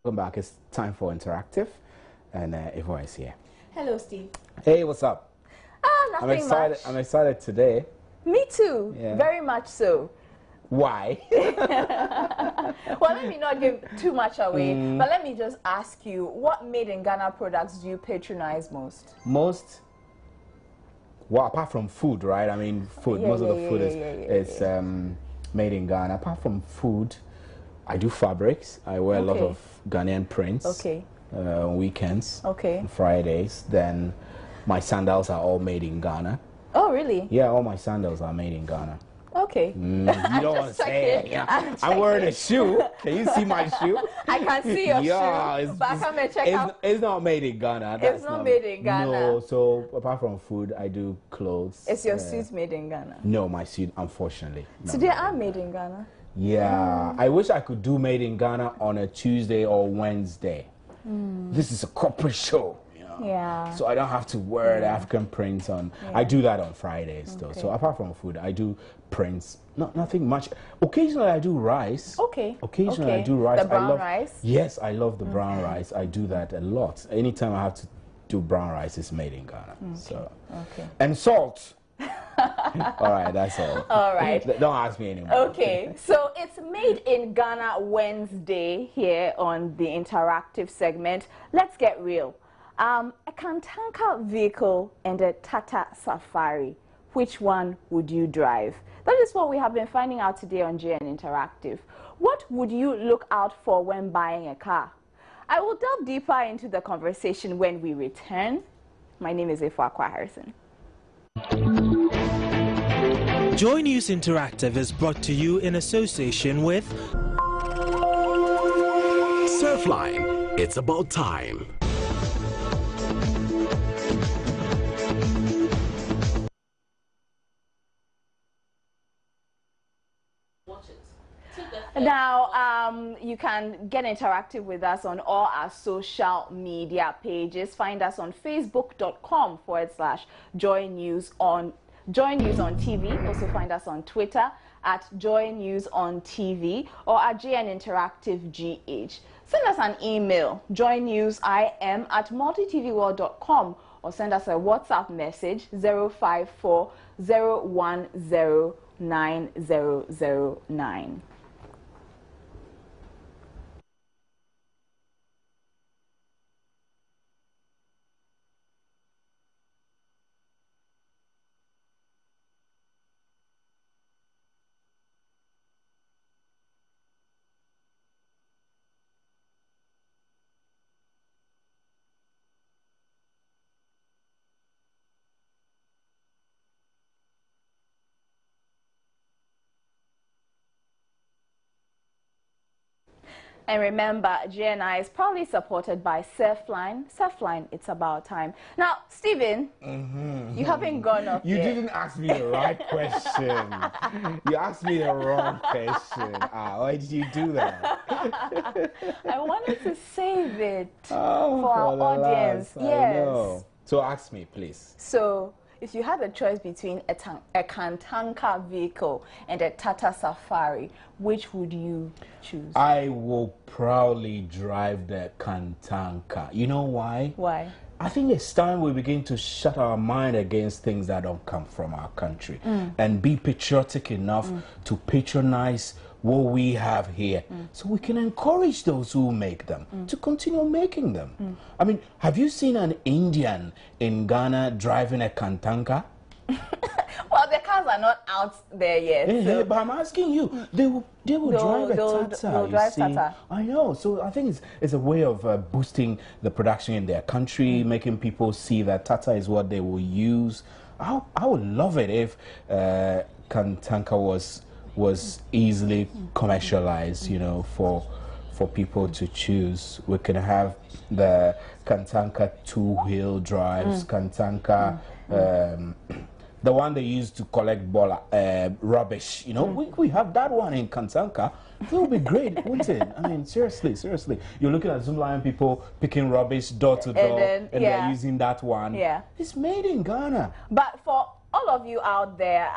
Welcome back. It's time for Interactive, and Ivo is here. Hello, Steve. Hey, what's up? Nothing I'm excited. much. I'm excited today. Me too. Yeah. Very much so. Why? Well, let me not give too much away, but let me just ask you, what made in Ghana products do you patronize most? Most? Well, apart from food, right? I mean, food. Most of the food is made in Ghana. Apart from food, I do fabrics. I wear a lot of Ghanaian prints. Okay. On weekends. Okay. On Fridays. Then my sandals are all made in Ghana. Oh, really? Yeah, all my sandals are made in Ghana. Okay. You don't want to say it. Yeah. I'm wearing a shoe. Can you see my shoe? I can see your shoe. But I come and check out. It's not made in Ghana. It's not made in Ghana. No, so apart from food, I do clothes. Is your suit made in Ghana? No, my suit, unfortunately. So they are made in Ghana? Yeah. I wish I could do made in Ghana on a Tuesday or Wednesday. This is a corporate show. Yeah. So I don't have to wear the African prints on. I do that on Fridays though. So apart from food, I do prints. Nothing much. Occasionally I do rice. Okay. Occasionally I do rice. The brown rice? Yes, I love the brown rice. I do that a lot. Anytime I have to do brown rice, it's made in Ghana. So. And salt. All right, that's all. All right. Don't ask me anymore. Okay, so it's Made in Ghana Wednesday here on the interactive segment. Let's get real. A Kantanka vehicle and a Tata Safari. Which one would you drive? That is what we have been finding out today on JN Interactive. What would you look out for when buying a car? I will delve deeper into the conversation when we return. My name is Ivo Harrison. Joy News Interactive is brought to you in association with Surfline. It's about time. Now, you can get interactive with us on all our social media pages. Find us on facebook.com/Joy News on TV. Also find us on Twitter at Joy News on TV or at JN Interactive GH. Send us an email, joynewsim@multitvworld.com, or send us a WhatsApp message 054-010-9009. And remember, GNI is proudly supported by Surfline. Surfline, it's about time. Now, Stephen, you haven't gone up You yet. didn't ask me the right question. You asked me the wrong question. Why did you do that? I wanted to save it for our audience. I Yes. know. So ask me, please. So, if you had a choice between a Kantanka vehicle and a Tata Safari, which would you choose? I will proudly drive the Kantanka. You know why? Why? I think it's time we begin to shut our mind against things that don't come from our country and be patriotic enough to patronize what we have here so we can encourage those who make them to continue making them. I mean, have you seen an Indian in Ghana driving a Kantanka? Well, the cars are not out there yet. So But I'm asking you, they will drive a Tata. They'll drive Tata. I know. So I think it's a way of boosting the production in their country, making people see that Tata is what they will use. I would love it if Kantanka was easily commercialized, you know, for people to choose. We can have the Kantanka two-wheel drives, Kantanka, the one they use to collect rubbish, you know. We have that one in Kantanka. It would be great, wouldn't it? I mean, seriously. You're looking at Zoomlion people picking rubbish door to door, and they're using that one. Yeah. It's made in Ghana. But for all of you out there,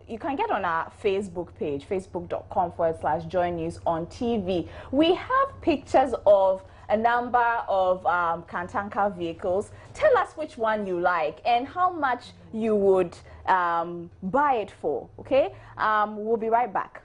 you can get on our Facebook page, facebook.com/Joy News on TV. We have pictures of a number of Kantanka vehicles. Tell us which one you like and how much you would buy it for, okay? We'll be right back.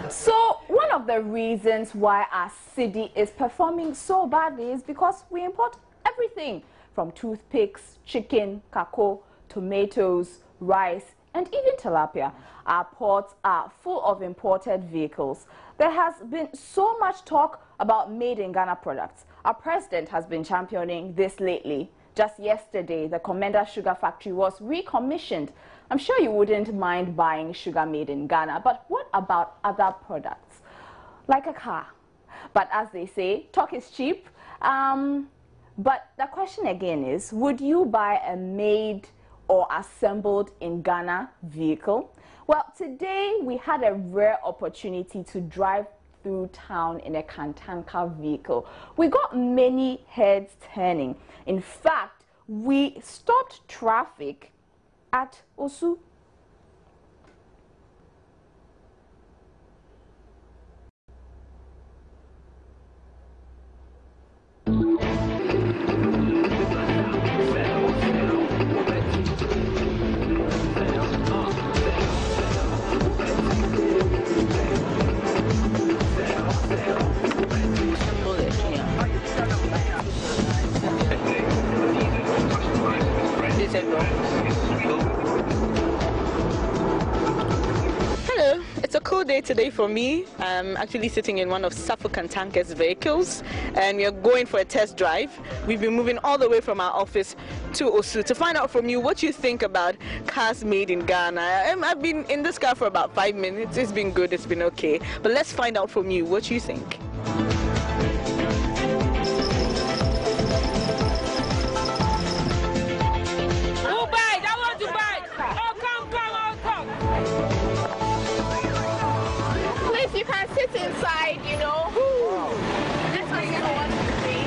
So one of the reasons why our city is performing so badly is because we import everything from toothpicks, chicken, cocoa, tomatoes, rice, and even tilapia. Our ports are full of imported vehicles. There has been so much talk about made in Ghana products. Our president has been championing this lately. Just yesterday, the Commander Sugar Factory was recommissioned. I'm sure you wouldn't mind buying sugar made in Ghana, but what about other products? Like a car. But as they say, talk is cheap. But the question again is, would you buy a made or assembled in Ghana vehicle? Well, today we had a rare opportunity to drive through town in a Kantanka vehicle. We got many heads turning. In fact, we stopped traffic at Osu. Hello, it's a cool day today for me. I'm actually sitting in one of Kantanka's vehicles and we are going for a test drive. We've been moving all the way from our office to Osu to find out from you what you think about cars made in Ghana. I've been in this car for about 5 minutes. It's been good, it's been okay. But let's find out from you what you think. You can sit inside, you know. That's what you want to see.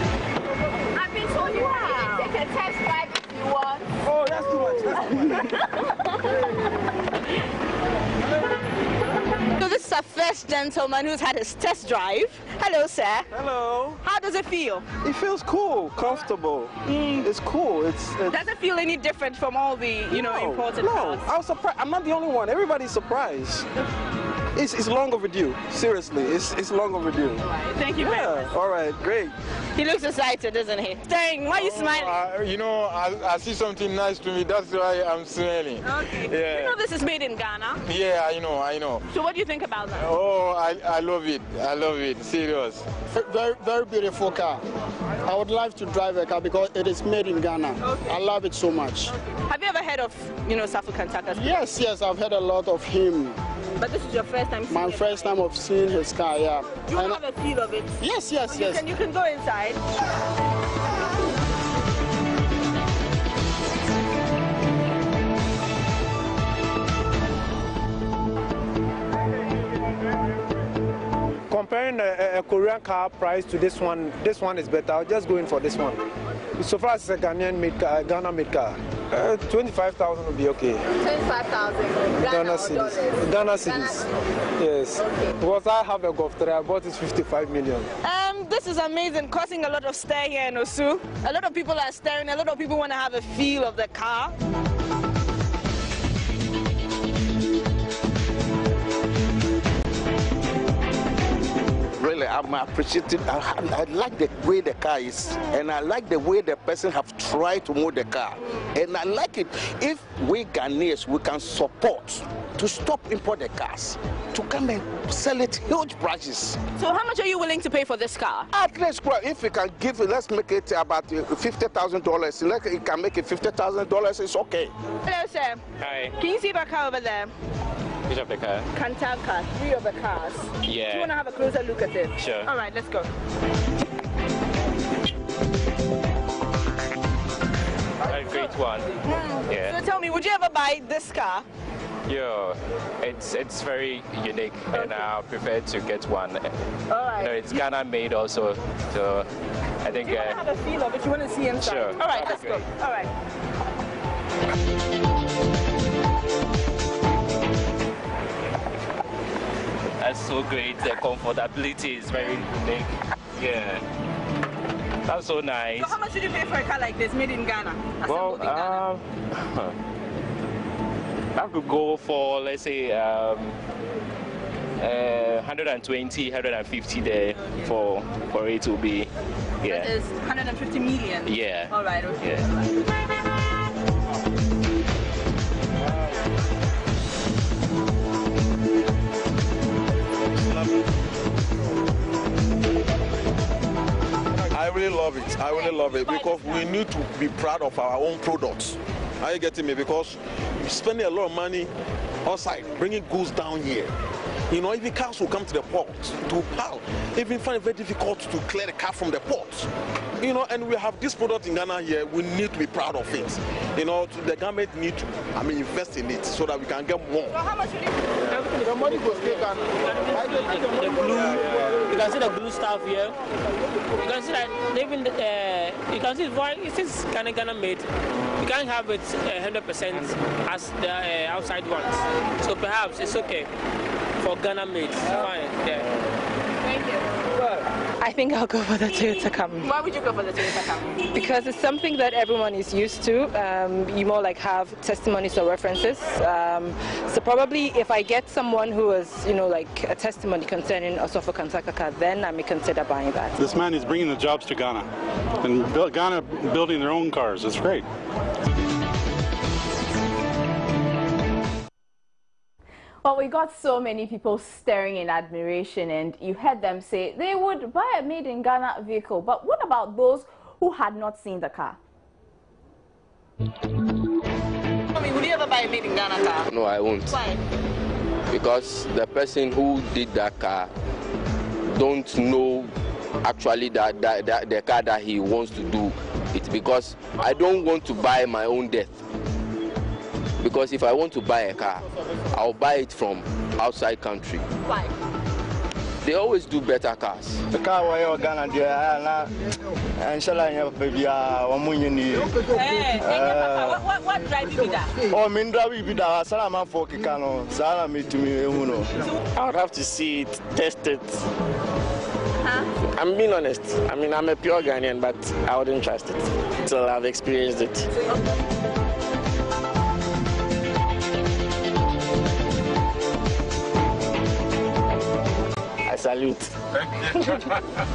I've been told you can take a test drive if you want. Oh, that's too much. So this is our first gentleman who's had his test drive. Hello, sir. Hello. How does it feel? It feels cool, comfortable. It's cool. It's Does it feel any different from all the, imported cars? I was surprised. I'm not the only one. Everybody's surprised. It's long overdue. Seriously, it's long overdue. All right. Thank you very much. All right, great. He looks excited, doesn't he? Dang, why are you smiling? I see something nice to me. That's why I'm smiling. Okay. Yeah. You know this is made in Ghana. Yeah, I know. So what do you think about that? Oh, I love it. I love it. Serious. Very, very beautiful car. I would like to drive a car because it is made in Ghana. Okay. I love it so much. Have you ever heard of, Kantanka? Yes, I've heard a lot of him. But this is your first time seeing My first time of seeing his car, yeah. You have a feel of it? Yes. You can go inside. Comparing a Korean car price to this one is better. I'll just go in for this one. So far as it's a Ghana made car, 25,000 will be okay. 25,000 Ghana cedis. Ghana cedis. Yes. Okay. Because I have a Golf 3, I bought it 55 million. This is amazing, causing a lot of stir here in Osu. A lot of people are staring, a lot of people want to have a feel of the car. Really, I'm appreciating. I like the way the car is, and I like the way the person have tried to move the car, and I like it. If we Ghanaians, we can support to stop import the cars, to come and sell it huge prices. So how much are you willing to pay for this car? At least, if we can give it, let's make it about $50,000. Like you can make it $50,000, it's okay. Hello, sir. Hi. Can you see that car over there? Which of the car? Kantanka, 3 of the cars. Yeah. Do you want to have a closer look at it? Sure. All right, let's go. Very great. one. Yeah. So tell me, would you ever buy this car? Yeah, it's very unique, and I prefer to get one. All right. You know, it's Ghana made also, so I think. You want to have a feel of it? You want to see inside? Sure. All right, let's go. All right. That's so great. The comfortability is very unique. Yeah. That's so nice. So how much did you pay for a car like this, made in Ghana? Well, I could go for, let's say, 120, 150 there for it to be, yeah. That is 150 million? Yeah. All right, okay. Yeah. I really love it. I really love it because we need to be proud of our own products. Are you getting me? Because we're spending a lot of money outside, bringing goods down here. You know, even cars will come to the port to PAL. Even find it very difficult to clear the car from the port. You know, and we have this product in Ghana here. We need to be proud of it. You know, the government need to, invest in it so that we can get more. So how much would you? The money goes the blue. You can see the blue stuff here. You can see that even you can see why it is Ghana made. You can't have it 100% as the outside ones. So perhaps it's okay for Ghana made. Fine. Yeah. Thank you. I think I'll go for the Toyota Camry. Why would you go for the Toyota Camry? Because it's something that everyone is used to. You more like have testimonies or references. So probably if I get someone who is, like a testimony concerning Osofo Kantanka, then I may consider buying that. This man is bringing the jobs to Ghana, and Ghana building their own cars. It's great. Well, we got so many people staring in admiration, and you heard them say they would buy a made-in-Ghana vehicle. But what about those who had not seen the car? Would you ever buy a made-in-Ghana car? No, I won't. Why? Because the person who did that car don't know actually that the car that he wants to do. It's because I don't want to buy my own death. Because if I want to buy a car, I'll buy it from outside country. Why? They always do better cars. The car where Ghana and shall I have baby what drive you that? Oh, Mindra we be that Salama for Kikano, Salami to me, Uno. I would have to see it, test it. Huh? I'm being honest. I'm a pure Ghanaian, but I wouldn't trust it until I've experienced it. I salute.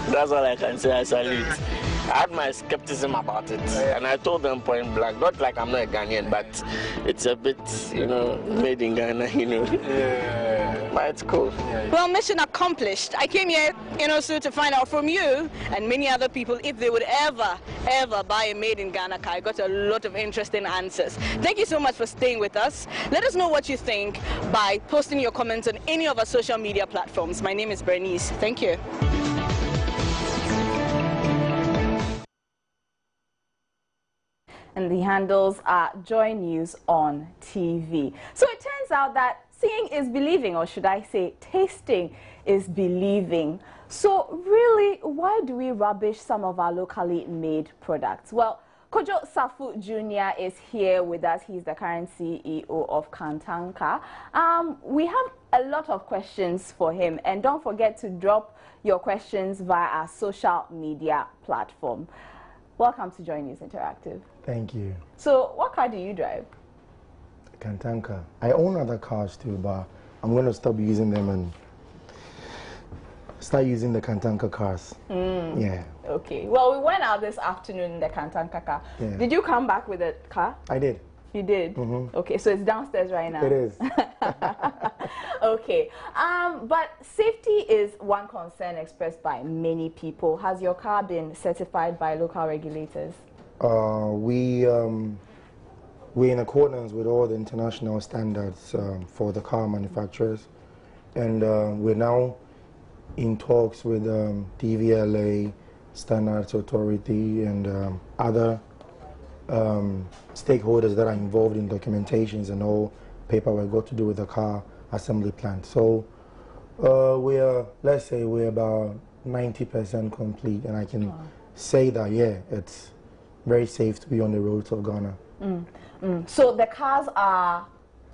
That's all I can say. I salute. I had my skepticism about it, and I told them point blank, not like I'm not a Ghanaian, but it's a bit, made in Ghana, Yeah. But it's cool. Well, mission accomplished. I came here, so to find out from you and many other people if they would ever buy a made in Ghana car. I got a lot of interesting answers. Thank you so much for staying with us. Let us know what you think by posting your comments on any of our social media platforms. My name is Bernice. Thank you. And the handles are Joy News on TV. So it turns out that seeing is believing, or should I say tasting is believing. So really, why do we rubbish some of our locally made products? Well, Kojo Safu Jr. is here with us. He's the current CEO of Kantanka. We have a lot of questions for him, and don't forget to drop your questions via our social media platform. Welcome to Joy News Interactive. Thank you. So, what car do you drive? Kantanka. I own other cars too, but I'm going to stop using them and start using the Kantanka cars. Yeah. Okay. Well, we went out this afternoon in the Kantanka car. Yeah. Did you come back with a car? I did. You did? Okay, so it's downstairs right now. It is. Okay. But safety is one concern expressed by many people. Has your car been certified by local regulators? We're in accordance with all the international standards for the car manufacturers, and we're now in talks with DVLA, Standards Authority, and other stakeholders that are involved in documentations and all paperwork got to do with the car assembly plant. So let's say we're about 90% complete, and I can say that, yeah, it's very safe to be on the roads of Ghana. So the cars are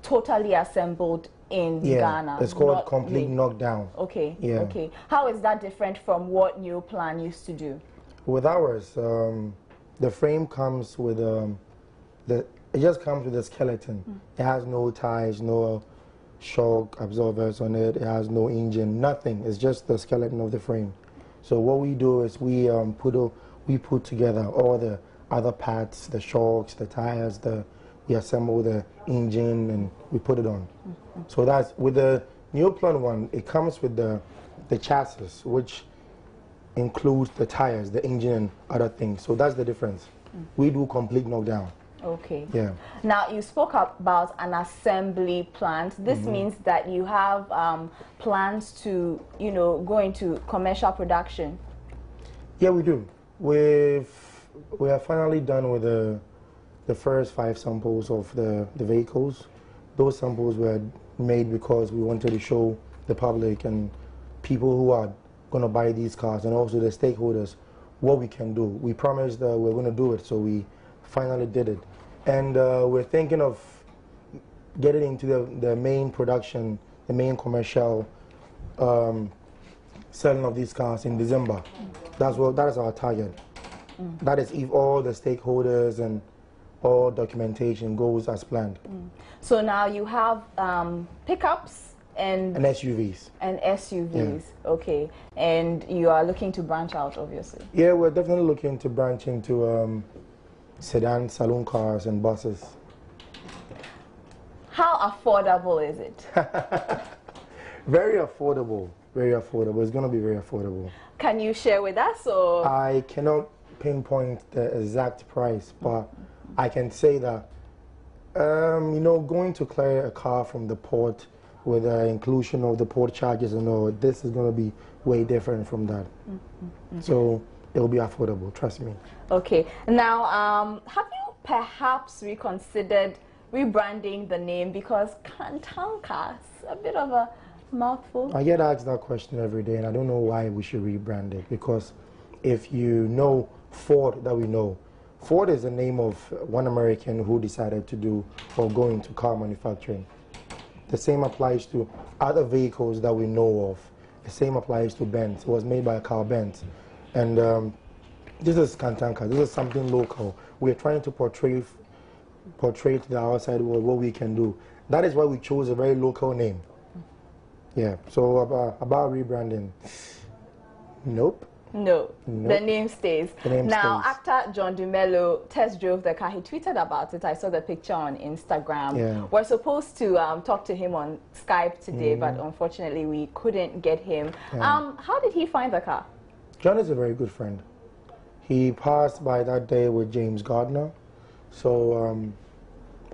totally assembled in Ghana? It's called complete knockdown. Okay, yeah. Okay. How is that different from what New Plan used to do? With ours, the frame comes with, it just comes with a skeleton. It has no tires, no shock absorbers on it. It has no engine, nothing. It's just the skeleton of the frame. So what we do is we put together all the other parts, the shocks, the tires, we assemble the engine and we put it on. So that's with the New Plan one. It comes with the chassis, which includes the tires, the engine, and other things. So that's the difference. We do complete knockdown. Okay. Yeah. Now, you spoke about an assembly plant. This means that you have plans to, go into commercial production. Yeah, we do. We are finally done with the first 5 samples of the vehicles. Those samples were made because we wanted to show the public and people who are going to buy these cars and also the stakeholders what we can do. We promised that we're going to do it, so we finally did it. And we're thinking of getting into the main production, the main commercial selling of these cars in December. That is our target. That is if all the stakeholders and all documentation goes as planned. So now you have pickups and SUVs. And SUVs, okay. And you are looking to branch out, obviously. Yeah, we're definitely looking to branch into sedan, saloon cars, and buses. How affordable is it? Very affordable. Very affordable. It's going to be very affordable. Can you share with us, or? I cannot pinpoint the exact price, but I can say that, going to clear a car from the port with the inclusion of the port charges and all, this is going to be way different from that. So it will be affordable, trust me. Okay. Now, have you perhaps reconsidered rebranding the name, because Kantanka is a bit of a mouthful? I get asked that question every day, and I don't know why we should rebrand it, because if you know Ford that we know, Ford is the name of one American who decided to do or go into car manufacturing. The same applies to other vehicles that we know of. The same applies to Benz. It was made by Carl Benz. And this is Kantanka. This is something local. We're trying to portray to the outside world what we can do. That is why we chose a very local name. Yeah, so about rebranding, nope. No, nope. The name stays. The name now, stays. actor John DeMello test drove the car. He tweeted about it. I saw the picture on Instagram. Yeah. We're supposed to talk to him on Skype today, but unfortunately we couldn't get him. Yeah. How did he find the car? John is a very good friend. He passed by that day with James Gardner. So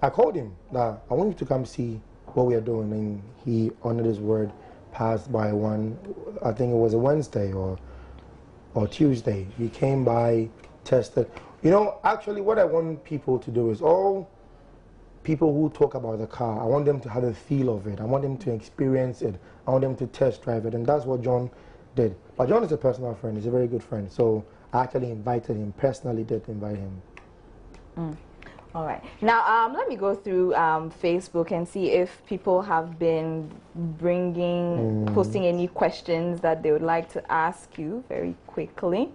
I called him that I want you to come see what we are doing, and he honored his word, passed by one, I think it was a Wednesday or Tuesday. He came by, tested. Actually what I want people to do is, all people who talk about the car, I want them to have a feel of it. I want them to experience it. I want them to test drive it, and that's what John did. But John is a personal friend. He's a very good friend. So I actually invited him, personally did invite him. All right. Now, let me go through Facebook and see if people have been posting any questions that they would like to ask you very quickly.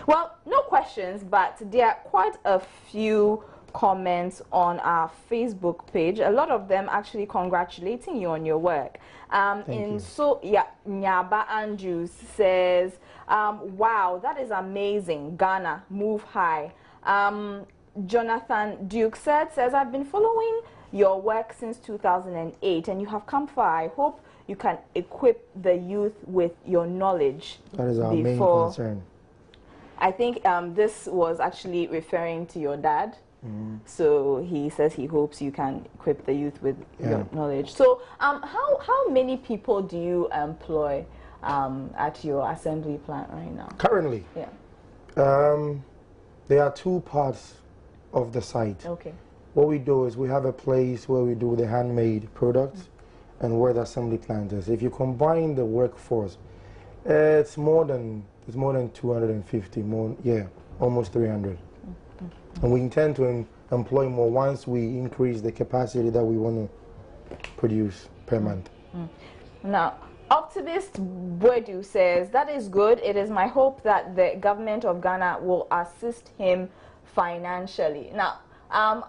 Well, no questions, but there are quite a few comments on our Facebook page. A lot of them actually congratulating you on your work. So, Nyaba Andrews says, wow, that is amazing. Ghana, move high. Jonathan Duke says, I've been following your work since 2008 and you have come far. I hope you can equip the youth with your knowledge. That is our main concern. I think this was actually referring to your dad. So he says he hopes you can equip the youth with your knowledge. So how many people do you employ at your assembly plant right now? Currently? Yeah. There are two parts of the site. Okay. What we do is we have a place where we do the handmade products and where the assembly plant is. If you combine the workforce, it's more than 250, almost 300. And we intend to employ more once we increase the capacity that we want to produce per month. Now, Optimist Bwedu says, that is good. It is my hope that the government of Ghana will assist him financially. Now,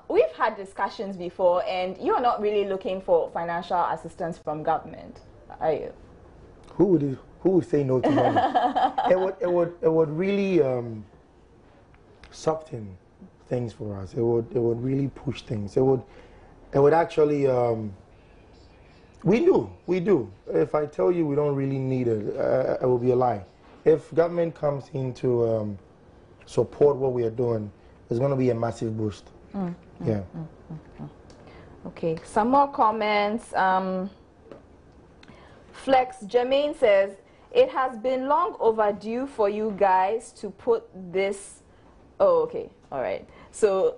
we've had discussions before, and you're not really looking for financial assistance from government, are you? Who would say no to money? it would really soften things for us. It would really push things. It would actually we do. If I tell you we don't really need it, it will be a lie. If government comes in to support what we are doing, it's going to be a massive boost. Okay, some more comments. Flex Jermaine says, it has been long overdue for you guys to put this. Oh, okay, all right. So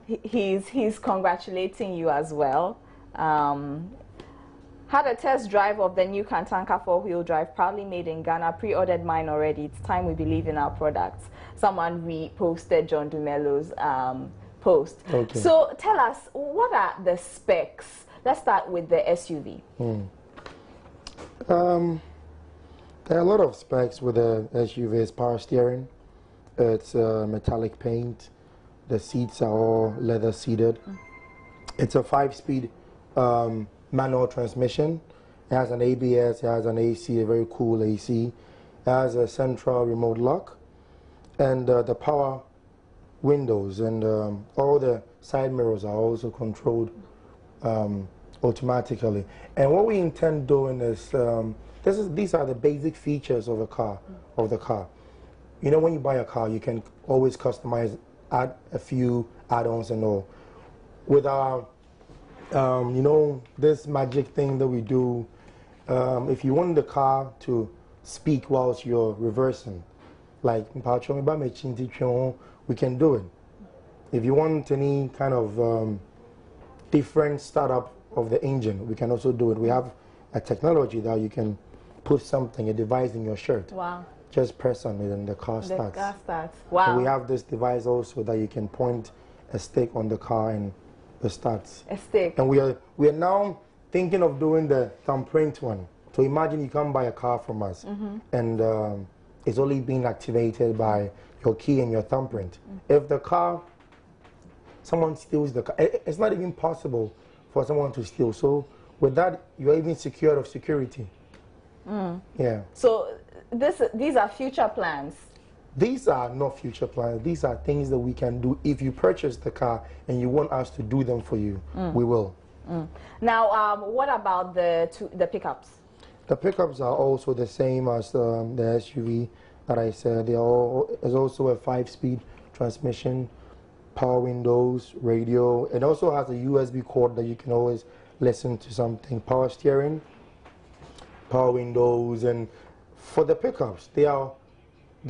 he's congratulating you as well. Had a test drive of the new Kantanka 4-wheel drive, proudly made in Ghana. Pre-ordered mine already. It's time we believe in our products. Someone reposted John Dumelo's post. Okay. So tell us, what are the specs? Let's start with the SUV. There are a lot of specs with the SUV. It's power steering. It's metallic paint. The seats are all leather seated. It's a 5-speed manual transmission. It has an ABS, it has an AC, a very cool AC. It has a central remote lock, and the power windows and all the side mirrors are also controlled automatically. And what we intend doing is, these are the basic features of the car. You know, when you buy a car, you can always customize, add a few add-ons and all. With our you know, this magic thing that we do, if you want the car to speak whilst you're reversing, like we can do it. If you want any kind of different startup of the engine, we can also do it. We have a technology that you can put something, a device in your shirt. Wow. Just press on it and the car starts. The car starts. Wow. And we have this device also that you can point a stick on the car and it starts. A stick. And we are now thinking of doing the thumbprint one. So imagine you come buy a car from us, and it's only being activated by your key and your thumbprint. If the car, someone steals the car, it's not even possible for someone to steal. So with that, you're even secured of security. Yeah. So these are future plans. These are not future plans. These are things that we can do. If you purchase the car and you want us to do them for you, we will. Now, what about the pickups? The pickups are also the same as the SUV that I said. There's also a 5-speed transmission, power windows, radio. It also has a USB cord that you can always listen to something. Power steering, power windows, and for the pickups, there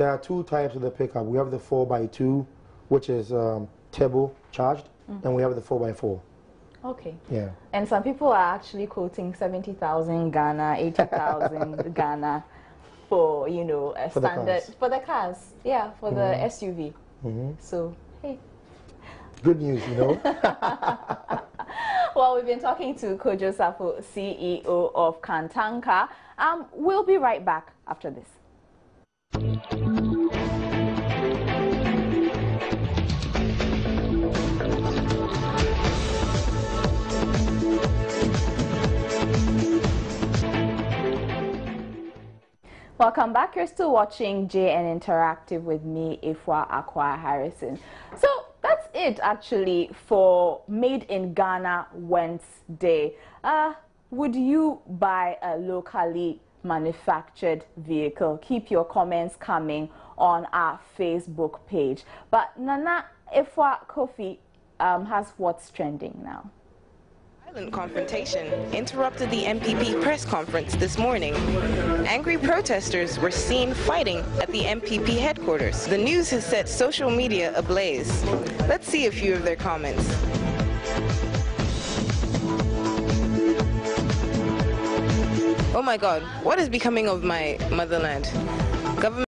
are two types of the pickup. We have the 4x2, which is turbo charged, and we have the 4x4. Okay. Yeah. And some people are actually quoting 70,000 Ghana, 80,000 Ghana for, you know, a standard for the cars. Yeah, for the SUV. So, hey. Good news, you know. Well, we've been talking to Kojo Safo, CEO of Kantanka. We'll be right back after this. Welcome back. You're still watching JN Interactive with me, Ifwa Akwa Harrison. So that's it actually for Made in Ghana Wednesday. Would you buy a locally manufactured vehicle? Keep your comments coming on our Facebook page. But Nana Ifwa Kofi has what's trending now. Violent confrontation interrupted the MPP press conference this morning. Angry protesters were seen fighting at the MPP headquarters. The news has set social media ablaze. Let's see a few of their comments. Oh my God, what is becoming of my motherland? Government